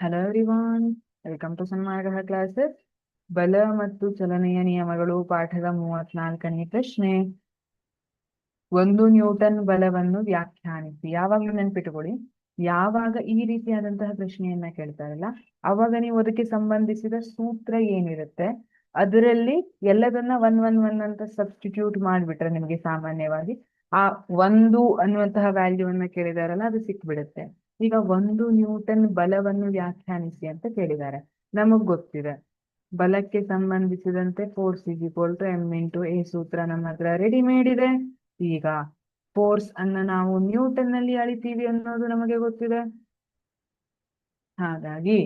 Hello everyone, welcome to Sanmarga classes. ಬಲ ಮತ್ತು ಚಲನೆಯ ನಿಯಮಗಳು ಪಾಠದ 34ನೇ ಪ್ರಶ್ನೆ. ಒಂದು ನ್ಯೂಟನ್ ಬಲವನ್ನು ವ್ಯಾಖ್ಯಾನಿಸಿ. ಯಾವಾಗಲೂ ನೆನ್ಪಿಟ್ಟುಕೊಳ್ಳಿ, ಯಾವಾಗ ಈ ರೀತಿಯಾದಂತಹ ಪ್ರಶ್ನೆಯನ್ನ ಕೇಳ್ತಾರಲ್ಲ, ಅವಾಗ ನೀವು ಅದಕ್ಕೆ ಸಂಬಂಧಿಸಿದ ಸೂತ್ರ ಏನಿರುತ್ತೆ ಅದರಲ್ಲಿ ಎಲ್ಲದನ್ನ ಒನ್ ಅಂತ ಸಬ್ಸ್ಟಿಟ್ಯೂಟ್ ಮಾಡಿಬಿಟ್ರೆ ನಿಮಗೆ ಸಾಮಾನ್ಯವಾಗಿ ಆ ಒಂದು ಅನ್ನುವಂತಹ ವ್ಯಾಲ್ಯೂವನ್ನ ಕೇಳಿದಾರಲ್ಲ ಅದು ಸಿಕ್ಬಿಡುತ್ತೆ. ಈಗ ಒಂದು ನ್ಯೂಟನ್ ಬಲವನ್ನು ವ್ಯಾಖ್ಯಾನಿಸಿ ಅಂತ ಕೇಳಿದ್ದಾರೆ. ನಮಗ್ ಗೊತ್ತಿದೆ ಬಲಕ್ಕೆ ಸಂಬಂಧಿಸಿದಂತೆ force is equal to m into a ಸೂತ್ರ ನಮ್ಮ ಹತ್ರ ರೆಡಿಮೇಡ್ ಇದೆ. ಈಗ ಫೋರ್ಸ್ ಅನ್ನ ನಾವು ನ್ಯೂಟನ್ ನಲ್ಲಿ ಅಳಿತೀವಿ ಅನ್ನೋದು ನಮಗೆ ಗೊತ್ತಿದೆ. ಹಾಗಾಗಿ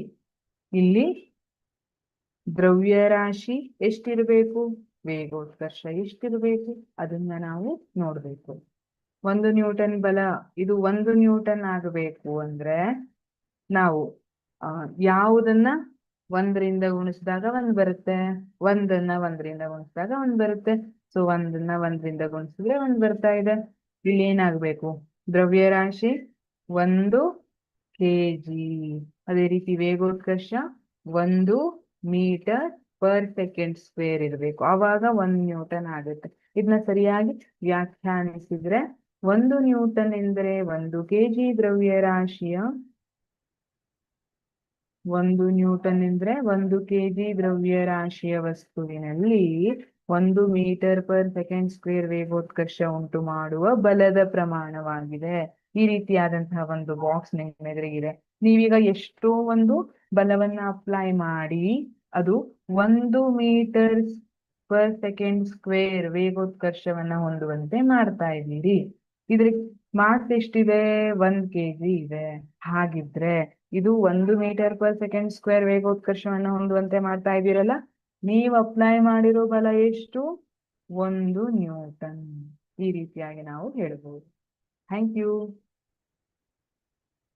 ಇಲ್ಲಿ ದ್ರವ್ಯರಾಶಿ ಎಷ್ಟಿರಬೇಕು, ವೇಗೋತ್ಕರ್ಷ ಎಷ್ಟಿರಬೇಕು ಅದನ್ನ ನಾವು ನೋಡ್ಬೇಕು. ಒಂದು ನ್ಯೂಟನ್ ಬಲ ಇದು 1 ನ್ಯೂಟನ್ ಆಗಬೇಕು ಅಂದ್ರೆ ನಾವು ಯಾವುದನ್ನ 1ರಿಂದ ಗುಣಿಸಿದಾಗ 1 ಬರುತ್ತೆ, 1ನ್ನ 1ರಿಂದ ಗುಣಿಸಿದಾಗ 1 ಬರುತ್ತೆ. ಸೊ 1ನ್ನ 1ರಿಂದ ಗುಣಿಸಿದ್ರೆ 1 ಬರ್ತಾ ಇದೆ. ಇಲ್ಲಿ ಏನಾಗಬೇಕು, ದ್ರವ್ಯರಾಶಿ 1 kg, ಅದೇ ರೀತಿ ವೇಗೋತ್ಕರ್ಷ 1 ಮೀಟರ್ ಪರ್ ಸೆಕೆಂಡ್ ಸ್ಕ್ವೇರ್ ಇರಬೇಕು, ಆವಾಗ 1 ನ್ಯೂಟನ್ ಆಗುತ್ತೆ. ಇದನ್ನ ಸರಿಯಾಗಿ ವ್ಯಾಖ್ಯಾನಿಸಿದ್ರೆ 1 ನ್ಯೂಟನ್ ಎಂದರೆ 1 kg ದ್ರವ್ಯರಾಶಿಯ 1 ನ್ಯೂಟನ್ ಎಂದ್ರೆ 1 kg ದ್ರವ್ಯರಾಶಿಯ ವಸ್ತುವಿನಲ್ಲಿ 1 ಮೀಟರ್ ಪರ್ ಸೆಕೆಂಡ್ ಸ್ಕ್ವೇರ್ ವೇಗೋತ್ಕರ್ಷ ಉಂಟು ಮಾಡುವ ಬಲದ ಪ್ರಮಾಣವಾಗಿದೆ. ಈ ರೀತಿಯಾದಂತಹ ಒಂದು ಬಾಕ್ಸ್ ನಿಮ್ಮ ಎದುರಿಗಿದೆ. ನೀವೀಗ ಎಷ್ಟೋ ಒಂದು ಬಲವನ್ನ ಅಪ್ಲೈ ಮಾಡಿ ಅದು 1 ಮೀಟರ್ ಪರ್ ಸೆಕೆಂಡ್ ಸ್ಕ್ವೇರ್ ವೇಗೋತ್ಕರ್ಷವನ್ನ ಹೊಂದುವಂತೆ ಮಾಡ್ತಾ ಇದ್ದೀರಿ. ಇದ್ರ ಮಾಸ್ ಎಷ್ಟಿದೆ, 1 kg ಇದೆ. ಹಾಗಿದ್ರೆ ಇದು 1 ಮೀಟರ್ ಪರ್ ಸೆಕೆಂಡ್ ಸ್ಕ್ವೇರ್ ವೇಗೋತ್ಕರ್ಷವನ್ನ ಹೊಂದುವಂತೆ ಮಾಡ್ತಾ ಇದ್ದೀರಲ್ಲ, ನೀವು ಅಪ್ಲೈ ಮಾಡಿರೋ ಬಲ ಎಷ್ಟು, 1 ನ್ಯೂಟನ್. ಈ ರೀತಿಯಾಗಿ ನಾವು ಹೇಳ್ಬೋದು. Thank you.